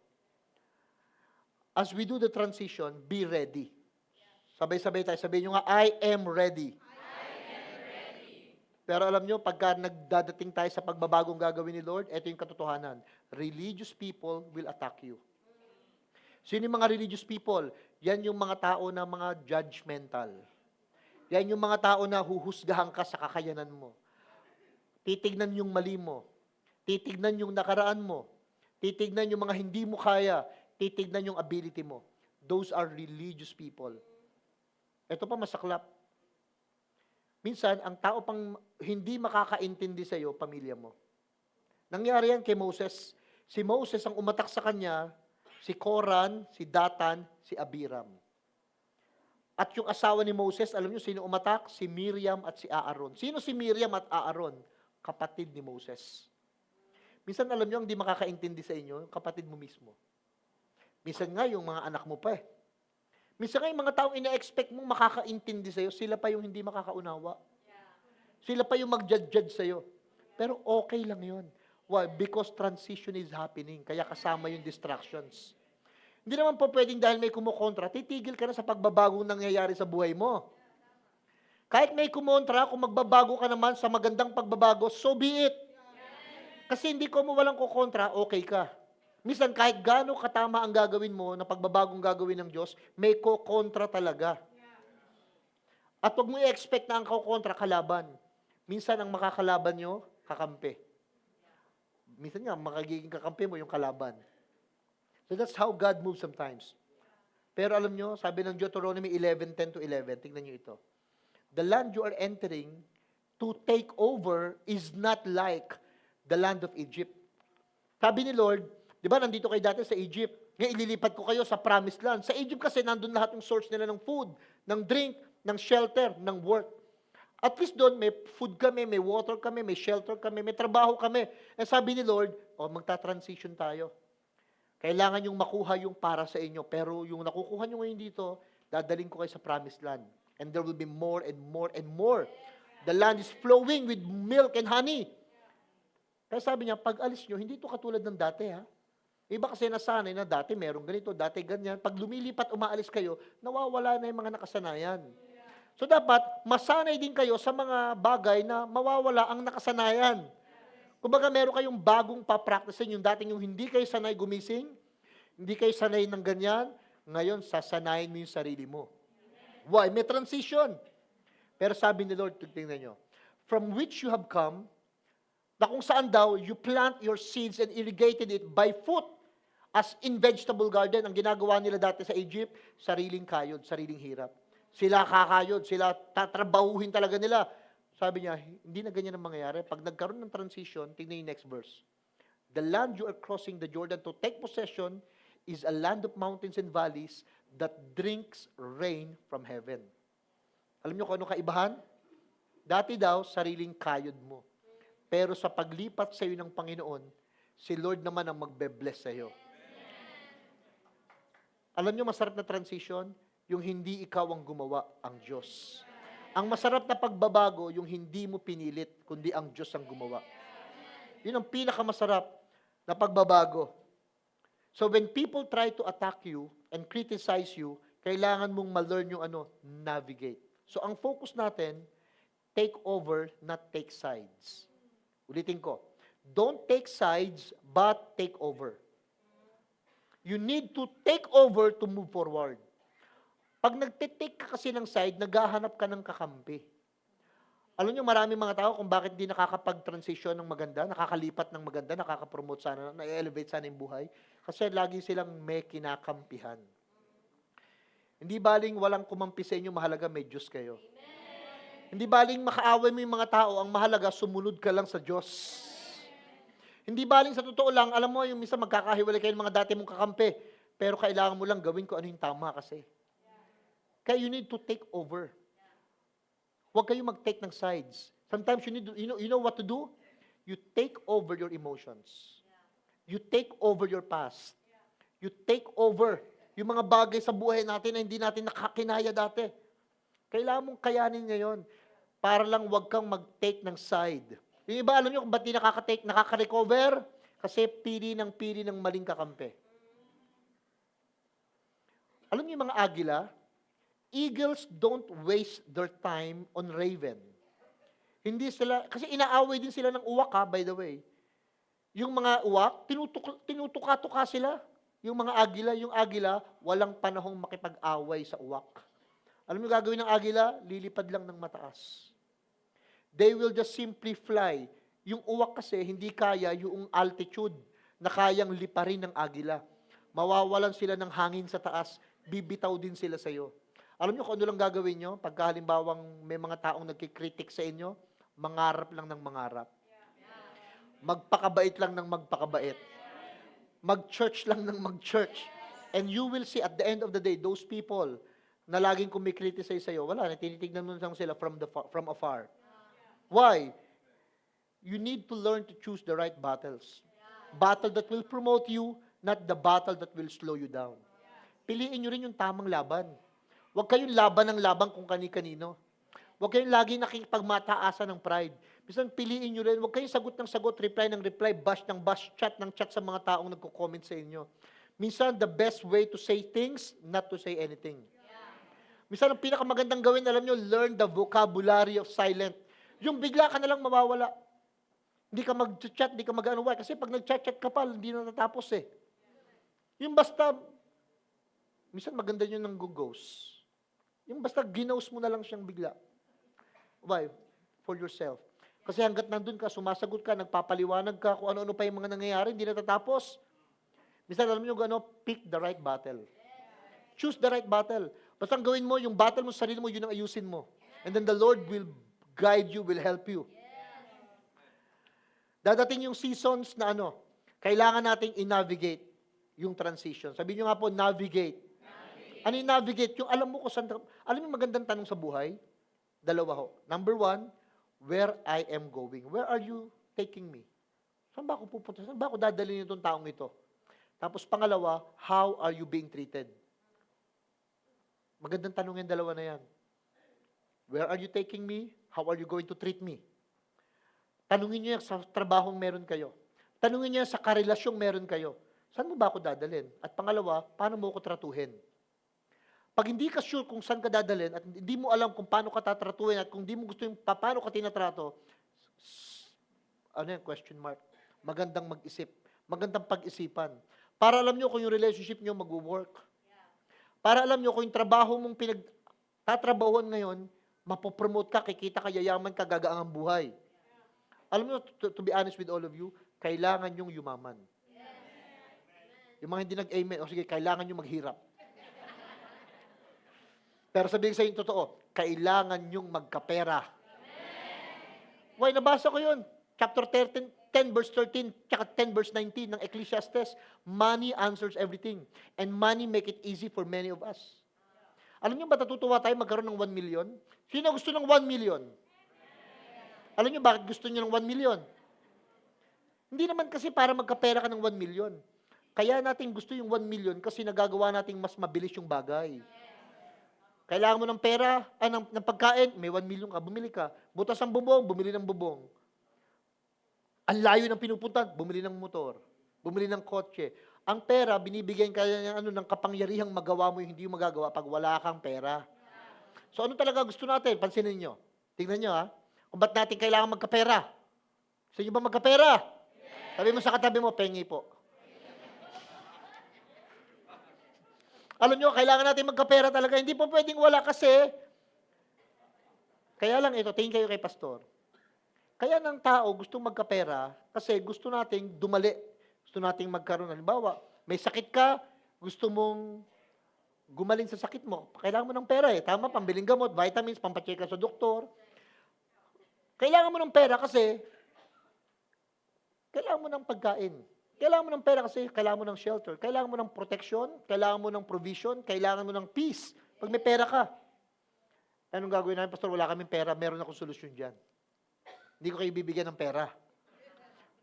As we do the transition, be ready. Sabay-sabay tayo. Sabihin nyo nga, I am ready. Pero alam nyo, pagka nagdadating tayo sa pagbabagong gagawin ni Lord, ito yung katotohanan. Religious people will attack you. Sino yung mga religious people? Yan yung mga tao na mga judgmental. Yan yung mga tao na huhusgahan ka sa kakayanan mo. Titignan yung mali mo. Titignan yung nakaraan mo. Titignan yung mga hindi mo kaya. Titignan yung ability mo. Those are religious people. Ito pa masaklap. Minsan, ang tao pang hindi makakaintindi sa iyo, pamilya mo. Nangyari yan kay Moses. Si Moses ang umatak sa kanya, si Koran, si Datan, si Abiram. At yung asawa ni Moses, alam niyo sino umatak? Si Miriam at si Aaron. Sino si Miriam at Aaron? Kapatid ni Moses. Minsan alam niyo, ang di makakaintindi sa inyo, yung kapatid mo mismo. Minsan nga, yung mga anak mo pa eh. Minsan nga, yung mga taong ina-expect mong makakaintindi sa'yo, sila pa yung hindi makakaunawa. Sila pa yung mag-judge sa'yo. Pero okay lang yun. Why? Because transition is happening. Kaya kasama yung distractions. Hindi naman po pwedeng dahil may kumukontra, titigil ka na sa pagbabagong nangyayari sa buhay mo. Kahit may kumontra, kung magbabago ka naman sa magandang pagbabago, so be it. Kasi hindi ko mo walang kukontra, okay ka. Minsan kahit gaano katama ang gagawin mo na pagbabagong gagawin ng Diyos, may kukontra talaga. At huwag mo i-expect na ang kukontra kalaban. Minsan ang makakalaban nyo, kakampi. Minsan nga, makagiging kakampi mo yung kalaban. So that's how God moves sometimes. Pero alam nyo, sabi ng Deuteronomy 11:10 to 11, tingnan nyo ito. The land you are entering to take over is not like the land of Egypt. Sabi ni Lord, di ba nandito kayo dati sa Egypt, ngayon ililipat ko kayo sa promised land. Sa Egypt kasi nandun lahat ng source nila ng food, ng drink, ng shelter, ng work. At least doon, may food kami, may water kami, may shelter kami, may trabaho kami. Eh sabi ni Lord, magta-transition tayo. Kailangan yung makuha yung para sa inyo. Pero yung nakukuha nyo ngayon dito, dadaling ko kayo sa promised land. And there will be more and more and more. The land is flowing with milk and honey. Kaya sabi niya, pag alis nyo, hindi ito katulad ng dati ha. Iba kasi nasanay na dati merong ganito, dati ganyan. Pag lumilipat, umaalis kayo, nawawala na yung mga nakasanayan. So dapat, masanay din kayo sa mga bagay na mawawala ang nakasanayan. Kumbaga meron kayong bagong papracticein, yung dating yung hindi kayo sanay gumising, hindi kayo sanay ng ganyan, ngayon sasanayin mo yung sarili mo. Why? May transition. Pero sabi ni Lord, tingnan nyo, from which you have come, na kung saan daw, you plant your seeds and irrigated it by foot, as in vegetable garden. Ang ginagawa nila dati sa Egypt, sariling kayod, sariling hirap. Sila kakayod, sila tatrabahuhin talaga nila. Sabi niya, hindi na ganyan ang mangyayari. Pag nagkaroon ng transition, tingnan yung next verse. The land you are crossing the Jordan to take possession is a land of mountains and valleys that drinks rain from heaven. Alam niyo kung ano kaibahan? Dati daw, sariling kayod mo. Pero sa paglipat sa iyo ng Panginoon, si Lord naman ang magbe-bless sa iyo. Alam niyo masarap na transition? Yung hindi ikaw ang gumawa, ang Diyos. Ang masarap na pagbabago, yung hindi mo pinilit, kundi ang Diyos ang gumawa. Yun ang pinakamasarap na pagbabago. So when people try to attack you and criticize you, kailangan mong ma-learn yung navigate. So ang focus natin, take over, not take sides. Ulitin ko, don't take sides, but take over. You need to take over to move forward. Pag nagtitake ka kasi ng side, naghahanap ka ng kakampi. Alam niyo, maraming mga tao kung bakit di nakakapag-transition ng maganda, nakakalipat ng maganda, nakakapromote sana, na-elevate sana yung buhay. Kasi lagi silang may kinakampihan. Hindi baling walang kumampi sa inyo, mahalaga may Diyos kayo. Hindi baling makaaway mo yung mga tao, ang mahalaga, sumunod ka lang sa Diyos. Hindi baling sa totoo lang, alam mo, yung minsan magkakahiwalay kayo ng mga dati mong kakampi, pero kailangan mo lang gawin ko ano yung tama kasi. Kaya you need to take over. Huwag kayong mag-take ng sides. Sometimes you know what to do? You take over your emotions. You take over your past. You take over yung mga bagay sa buhay natin na hindi natin nakakinaya dati. Kailangan mong kayanin ngayon para lang wag kang mag-take ng side. Yung iba, alam nyo kung ba't di nakaka-recover? Kasi pili ng maling kakampi. Alam niyo yung mga agila, eagles don't waste their time on raven. Hindi sila, kasi inaaway din sila ng uwak by the way. Yung mga uwak, tinutuka-tuka sila. Yung agila, walang panahong makipag-away sa uwak. Alam niyo gagawin ng agila? Lilipad lang ng mataas. They will just simply fly. Yung uwak kasi, hindi kaya yung altitude na kayang liparin ng agila. Mawawalan sila ng hangin sa taas, bibitaw din sila sa iyo. Alam niyo kung ano lang gagawin niyo? Pagka halimbawang may mga taong nagkikritik sa inyo, mangarap lang ng mangarap. Magpakabait lang ng magpakabait. Mag-church lang ng mag-church. And you will see at the end of the day, those people na laging kumikriticize sa iyo, wala, tinitignan mo lang sila from afar. Why? You need to learn to choose the right battles. Battle that will promote you, not the battle that will slow you down. Piliin nyo rin yung tamang laban. Huwag kayong laban ng laban kung kani-kanino. Huwag kayong laging nakikipagmataasan ng pride. Minsan piliin nyo rin, huwag kayong sagot ng sagot, reply ng reply, bash ng bash, chat ng chat sa mga taong nagko-comment sa inyo. Minsan, the best way to say things, not to say anything. Minsan, ang pinakamagandang gawin, alam nyo, learn the vocabulary of silent. Yung bigla ka na lang mawawala. Hindi ka mag-chat, hindi ka mag-ano. Kasi pag nag-chat-chat ka pa, hindi na natapos eh. Yung basta, minsan maganda yun ng ghost. Yung basta ginost mo na lang siyang bigla. Why? For yourself. Kasi hanggat nandun ka, sumasagot ka, nagpapaliwanag ka, kung ano-ano pa yung mga nangyayari, hindi natatapos. Minsan, alam niyo gano, pick the right battle. Choose the right battle. Basta ang gawin mo, yung battle mo sa sarili mo, yun ang ayusin mo. And then the Lord will guide you, will help you. Dadating yung seasons na kailangan nating i-navigate yung transition. Sabihin nyo nga po, navigate. Ano yung navigate? Yung alam mo kung saan, alam mo magandang tanong sa buhay? Dalawa ho. Number 1, where I am going. Where are you taking me? Saan ba ako pupunta? Saan ba ako dadalhin itong taong ito? Tapos pangalawa, how are you being treated? Magandang tanong yung dalawa na yan. Where are you taking me? How are you going to treat me? Tanungin niyo yan sa trabahong meron kayo. Tanungin niyo yan sa karelasyong meron kayo. Saan mo ba ako dadalhin? At pangalawa, paano mo ako tratuhin? Pag hindi ka sure kung saan ka dadalhin at hindi mo alam kung paano ka tatratuhin at kung hindi mo gusto yung paano ka tinatrato, question mark? Magandang mag-isip. Magandang pag-isipan. Para alam nyo kung yung relationship nyo mag-work. Para alam nyo kung yung trabaho mong pinagtatrabahuan ngayon, mapopromote ka, kikita ka, yayaman ka, gagaang ang buhay. Alam nyo, to be honest with all of you, kailangan yung yumaman. Yung mga hindi nag-amen, sige, kailangan yung maghirap. Pero sabihin sa inyo totoo, kailangan yung magkapera. Why, nabasa ko yun. Chapter 10 verse 13, tsaka 10 verse 19 ng Ecclesiastes. Money answers everything. And money make it easy for many of us. Alam niyo ba natutuwa tayo magkaroon ng 1 million? Sino gusto ng 1 million? Alam niyo bakit gusto niyo ng 1 million? Hindi naman kasi para magkapera ka ng 1 million. Kaya natin gusto yung 1 million kasi nagagawa nating mas mabilis yung bagay. Kailangan mo ng pera, ng pagkain, may 1 million ka, bumili ka. Butas ang bubong, bumili ng bubong. Ang layo ng pinupuntan, bumili ng motor. Bumili ng kotse. Ang pera, binibigyan ka ng kapangyarihang magawa mo yung hindi mo magagawa pag wala kang pera. So ano talaga gusto natin? Pansinin nyo. Tingnan nyo kung ba't natin kailangan magkapera. Gusto nyo ba magkapera? Sabi mo sa katabi mo, pengi po. Alam nyo, kailangan natin magkapera talaga. Hindi po pwedeng wala kasi. Kaya lang ito, tingin kayo kay pastor. Kaya ng tao gustong magkapera kasi gusto nating dumali. Gusto nating magkaroon. Halimbawa, may sakit ka, gusto mong gumaling sa sakit mo. Kailangan mo ng pera Tama, pambiling gamot, vitamins, pampacheck ka sa doktor. Kailangan mo ng pera kasi kailangan mo ng pagkain. Kailangan mo ng pera kasi kailangan mo ng shelter. Kailangan mo ng protection. Kailangan mo ng provision. Kailangan mo ng peace. Pag may pera ka. Anong gagawin namin, pastor? Wala kaming pera. Meron akong solusyon dyan. Hindi ko kayo bibigyan ng pera.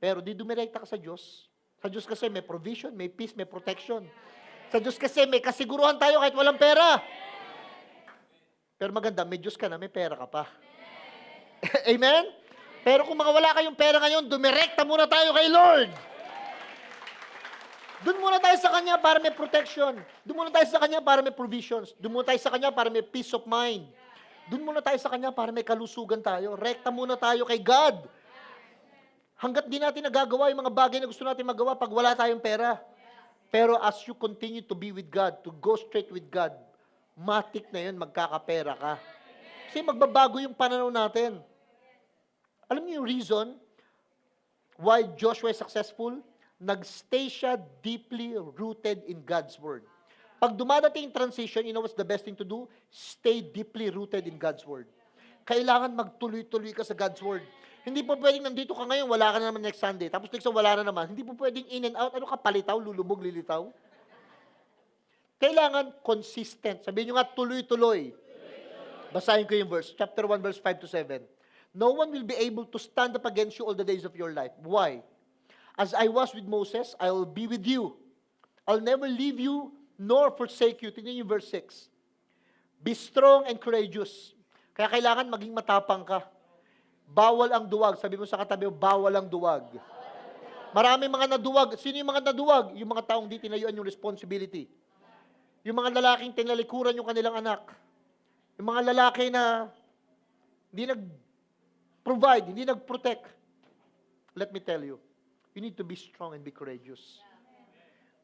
Pero di dumirekta ka sa Diyos. Sa Diyos kasi may provision, may peace, may protection. Sa Diyos kasi may kasiguruhan tayo kahit walang pera. Pero maganda, may Diyos ka na, may pera ka pa. Amen? Pero kung mga wala kayong pera ngayon, dumirekta muna tayo kay Lord. Doon muna tayo sa Kanya para may protection. Doon muna tayo sa Kanya para may provisions. Doon muna tayo sa Kanya para may peace of mind. Doon muna tayo sa Kanya para may kalusugan tayo. Rekta muna tayo kay God. Hanggat di natin nagagawa yung mga bagay na gusto natin magawa pag wala tayong pera. Pero as you continue to be with God, to go straight with God, matik na yun, magkakapera ka. Kasi magbabago yung pananaw natin. Alam niyo yung reason why Joshua is successful? Nagstay siya deeply rooted in God's Word. Pag dumadating yung transition, you know what's the best thing to do? Stay deeply rooted in God's Word. Kailangan magtuloy-tuloy ka sa God's Word. Hindi po pwedeng nandito ka ngayon, wala ka na naman next Sunday. Tapos next wala na naman. Hindi po pwedeng in and out. Ano ka, palitaw, lulubog, lilitaw? Kailangan consistent. Sabihin nyo nga, tuloy-tuloy. Basahin ko yung verse. Chapter 1, verse 5 to 7. No one will be able to stand up against you all the days of your life. Why? As I was with Moses, I will be with you. I'll never leave you nor forsake you. Tingnan yung verse 6. Be strong and courageous. Kaya kailangan maging matapang ka. Bawal ang duwag. Sabi mo sa katabi mo, bawal ang duwag. Maraming mga naduwag. Sino yung mga naduwag? Yung mga taong di tinayuan yung responsibility. Yung mga lalaking tinalikuran yung kanilang anak. Yung mga lalaki na hindi nag-provide, hindi nag-protect. Let me tell you, you need to be strong and be courageous.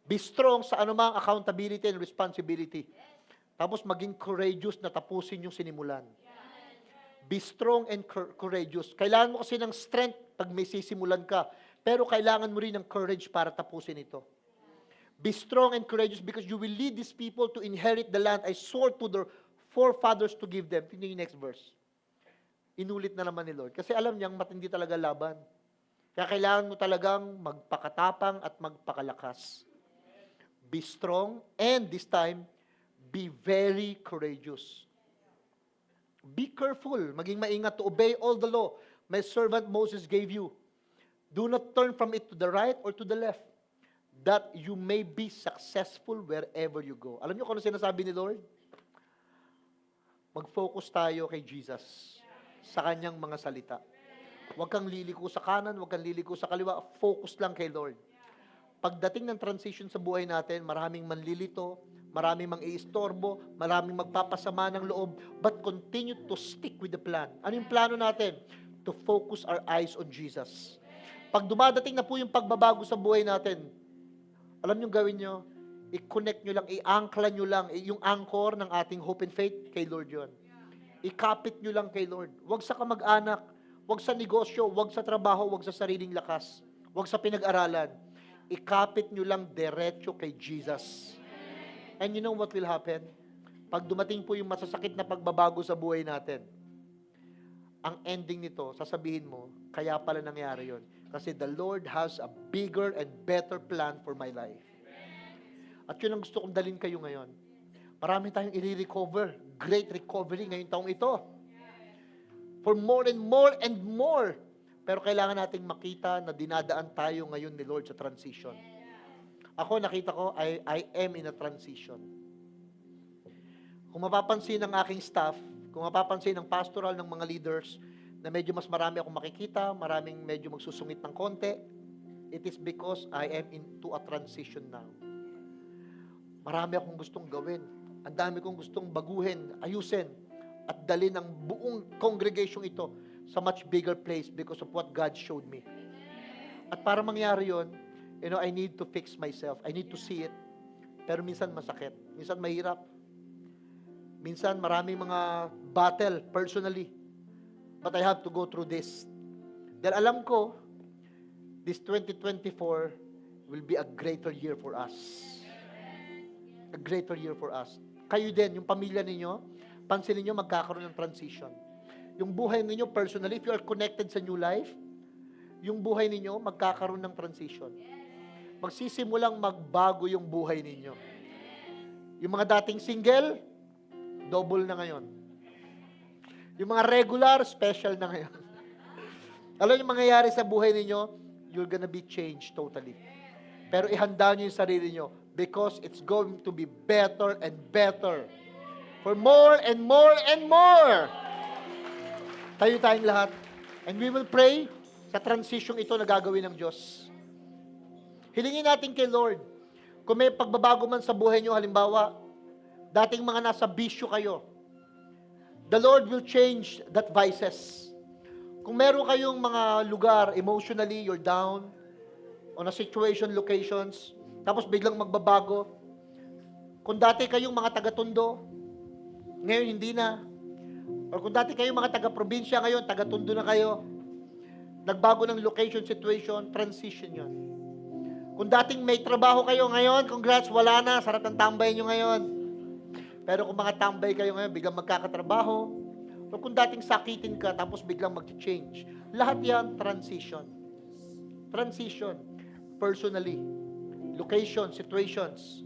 Be strong sa anumang accountability and responsibility. Tapos maging courageous na tapusin yung sinimulan. Be strong and courageous. Kailangan mo kasi ng strength pag may sisimulan ka. Pero kailangan mo rin ng courage para tapusin ito. Be strong and courageous because you will lead these people to inherit the land I swore to their forefathers to give them. Tingnan yung next verse. Inulit na naman ni Lord. Kasi alam niyang matindi talaga laban. Kaya kailangan mo talagang magpakatapang at magpakalakas. Be strong and this time, be very courageous. Be careful, maging maingat to obey all the law my servant Moses gave you. Do not turn from it to the right or to the left, that you may be successful wherever you go. Alam niyo kung ano sinasabi ni Lord? Mag-focus tayo kay Jesus sa kanyang mga salita. Huwag kang liliko sa kanan, huwag kang liliko sa kaliwa. Focus lang kay Lord. Pagdating ng transition sa buhay natin, maraming manlilito, maraming mang-iistorbo, maraming magpapasama ng loob, but continue to stick with the plan. Ano yung plano natin? To focus our eyes on Jesus. Pag dumadating na po yung pagbabago sa buhay natin, alam nyo gawin nyo, i-connect nyo lang, i-ankla nyo lang, yung anchor ng ating hope and faith, kay Lord yon. Ikapit nyo lang kay Lord. Huwag sa kamag-anak, huwag sa negosyo, huwag sa trabaho, huwag sa sariling lakas, huwag sa pinag-aralan. Ikapit nyo lang diretso kay Jesus. And you know what will happen? Pag dumating po yung masasakit na pagbabago sa buhay natin, ang ending nito, sasabihin mo, kaya pala nangyari yon. Kasi the Lord has a bigger and better plan for my life. At yun ang gusto kong dalhin kayo ngayon. Marami tayong i-recover. Great recovery ngayong taong ito. For more and more and more. Pero kailangan nating makita na dinadaan tayo ngayon ni Lord sa transition. Ako, nakita ko, I am in a transition. Kung mapapansin ng aking staff, kung mapapansin ng pastoral ng mga leaders, na medyo mas marami akong makikita, maraming medyo magsusungit ng konti, it is because I am into a transition now. Marami akong gustong gawin. Ang dami kong gustong baguhin, ayusin, at dalhin ang buong congregation ito sa much bigger place because of what God showed me. At para mangyari yon, I need to fix myself. I need to see it. Pero minsan masakit. Minsan mahirap. Minsan maraming mga battle personally. But I have to go through this. Dahil alam ko, this 2024 will be a greater year for us. A greater year for us. Kayo din, yung pamilya ninyo, pansinin nyo magkakaroon ng transition. Yung buhay ninyo personally, if you are connected sa new life, yung buhay ninyo magkakaroon ng transition. Magsisimulang magbago yung buhay ninyo. Yung mga dating single, double na ngayon. Yung mga regular, special na ngayon. Alam yung mangyayari sa buhay ninyo, you're gonna be changed totally. Pero ihanda nyo yung sarili nyo because it's going to be better and better. For more and more and more. Tayo tayong lahat. And we will pray sa transition ito na gagawin ng Diyos. Hilingin natin kay Lord, kung may pagbabago man sa buhay nyo, halimbawa, dating mga nasa bisyo kayo, the Lord will change that vices. Kung meron kayong mga lugar, emotionally, you're down, on a situation, locations, tapos biglang magbabago, kung dati kayong mga taga-Tondo, ngayon hindi na. O kung dati kayong mga taga-probinsya, ngayon taga-Tondo na kayo. Nagbago ng location, situation, transition yon. Kung dating may trabaho kayo ngayon, congrats, wala na, sarap ng tambay nyo ngayon. Pero kung mga tambay kayo ngayon, biglang magkakatrabaho, o kung dating sakitin ka, tapos biglang mag-change. Lahat yan, transition. Transition. Personally. Location, situations.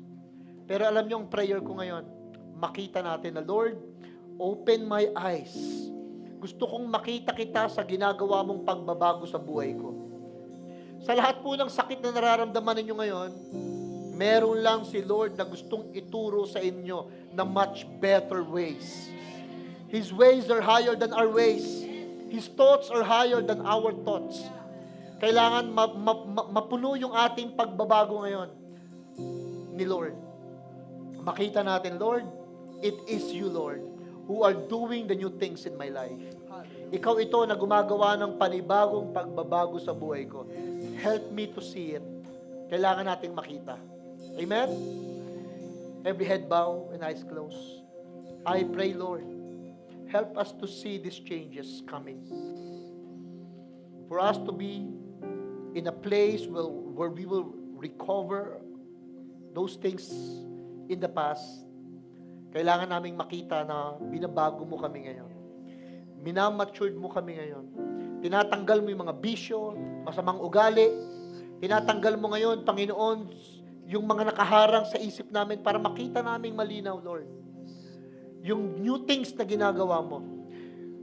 Pero alam nyo, ang prayer ko ngayon, makita natin na, Lord, open my eyes. Gusto kong makita kita sa ginagawa mong pagbabago sa buhay ko. Sa lahat po ng sakit na nararamdaman ninyo ngayon, meron lang si Lord na gustong ituro sa inyo na much better ways. His ways are higher than our ways. His thoughts are higher than our thoughts. Kailangan mapuno yung ating pagbabago ngayon ni Lord. Makita natin, Lord, it is you, Lord, who are doing the new things in my life. Ikaw ito na gumagawa ng panibagong pagbabago sa buhay ko. Help me to see it. Kailangan nating makita. Amen? Every head bow and eyes closed. I pray, Lord, help us to see these changes coming. For us to be in a place where we will recover those things in the past, kailangan naming makita na binabago mo kami ngayon. Minamatured mo kami ngayon. Tinatanggal mo yung mga bisyo, masamang ugali. Tinatanggal mo ngayon, Panginoon, yung mga nakaharang sa isip namin para makita naming malinaw, Lord. Yung new things na ginagawa mo.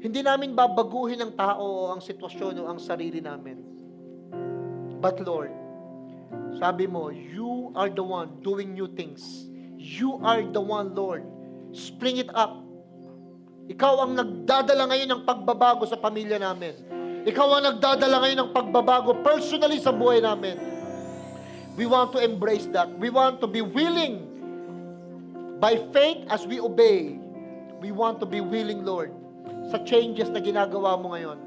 Hindi namin babaguhin ang tao o ang sitwasyon o ang sarili namin. But Lord, sabi mo, you are the one doing new things. You are the one, Lord. Spring it up. Ikaw ang nagdadala ngayon ng pagbabago sa pamilya namin. Ikaw ang nagdadala ngayon ng pagbabago personally sa buhay namin. We want to embrace that. We want to be willing. By faith, as we obey, we want to be willing, Lord, sa changes na ginagawa mo ngayon.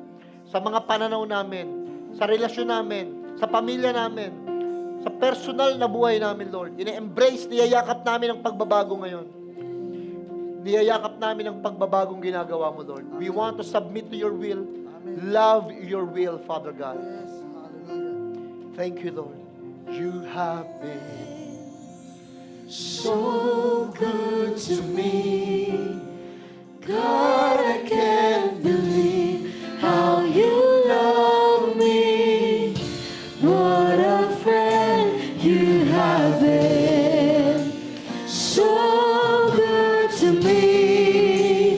Sa mga pananaw namin, sa relasyon namin, sa pamilya namin, sa personal na buhay namin, Lord. Ine-embrace, niyayakap namin ang pagbabago ngayon. Niyayakap namin ang pagbabagong ginagawa mo, Lord. We want to submit to your will, love your will, Father God. Thank you, Lord. You have been so good to me. God, I can't believe how you love me. What a friend you have been. So good to me.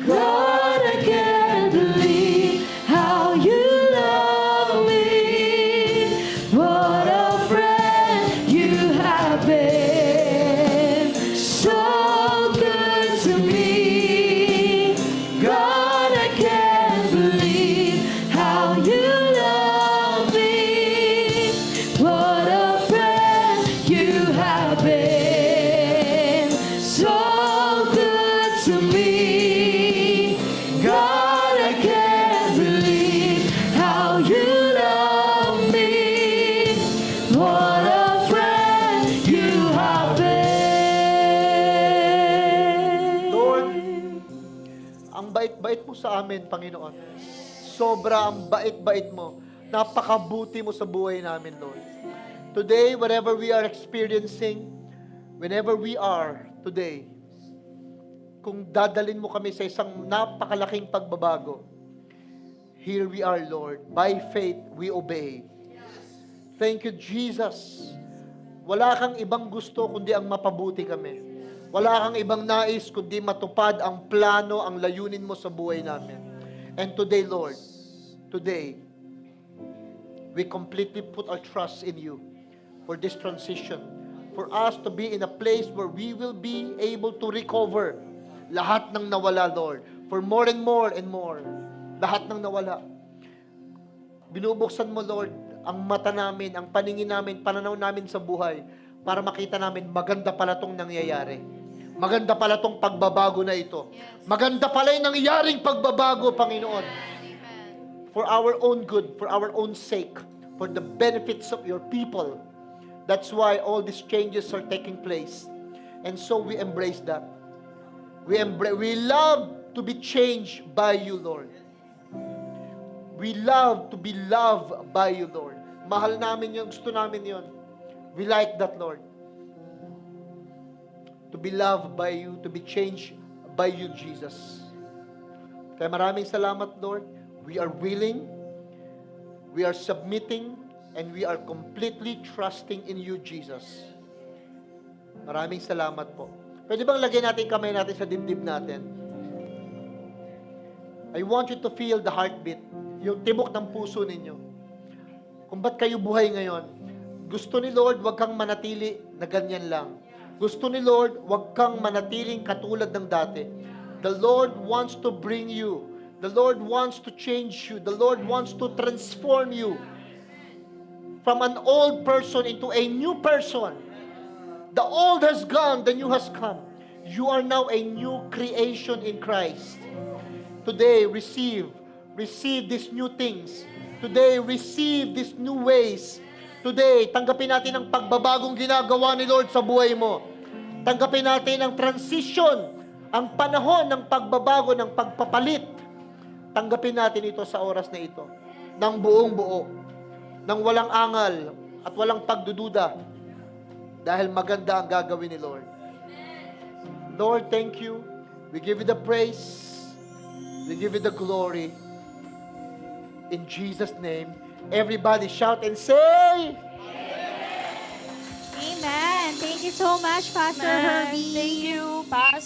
God, I can't believe how you love me. What a friend you have been. So good to me. God, I can't believe how you love me. What a friend you have been. So good to me. God, I can't believe how you love me. What a friend you have been. Lord, ang bait-bait mo sa amin, Panginoon. Sobra ang bait-bait mo. Napakabuti mo sa buhay namin, Lord. Today, whatever we are experiencing, whenever we are today, kung dadalin mo kami sa isang napakalaking pagbabago, here we are, Lord. By faith, we obey. Thank you, Jesus. Wala kang ibang gusto kundi ang mapabuti kami. Wala kang ibang nais kundi matupad ang plano, ang layunin mo sa buhay namin. And today, Lord, today, we completely put our trust in you for this transition. For us to be in a place where we will be able to recover Lahat ng nawala, Lord. For more and more and more. Lahat ng nawala. Binubuksan mo, Lord, ang mata namin, ang paningin namin, pananaw namin sa buhay para makita namin maganda pala tong nangyayari. Maganda pala tong pagbabago na ito. Maganda pala yung nangyayaring pagbabago, Panginoon. For our own good, for our own sake, for the benefits of your people. That's why all these changes are taking place. And so we embrace that. We love to be changed by you, Lord. We love to be loved by you, Lord. Mahal namin yun, gusto namin yun. We like that, Lord. To be loved by you, to be changed by you, Jesus. Kaya maraming salamat, Lord. We are willing, we are submitting, and we are completely trusting in you, Jesus. Maraming salamat po. Pwede bang lagyan natin kamay natin sa dibdib natin? I want you to feel the heartbeat, yung tibok ng puso ninyo. Kung ba't kayo buhay ngayon, gusto ni Lord, wag kang manatili na ganyan lang. Gusto ni Lord, wag kang manatiling katulad ng dati. The Lord wants to bring you. The Lord wants to change you. The Lord wants to transform you from an old person into a new person. The old has gone, the new has come. You are now a new creation in Christ. Today, receive these new things. Today, receive these new ways. Today, tanggapin natin ang pagbabagong ginagawa ni Lord sa buhay mo. Tanggapin natin ang transition, ang panahon ng pagbabago, ng pagpapalit. Tanggapin natin ito sa oras na ito, ng buong buo, ng walang angal at walang pagdududa, dahil maganda ang gagawin ni Lord. Lord, thank you. We give you the praise. We give you the glory. In Jesus' name, everybody shout and say, Amen. Thank you so much, Pastor Herbie. Thank you, Pastor.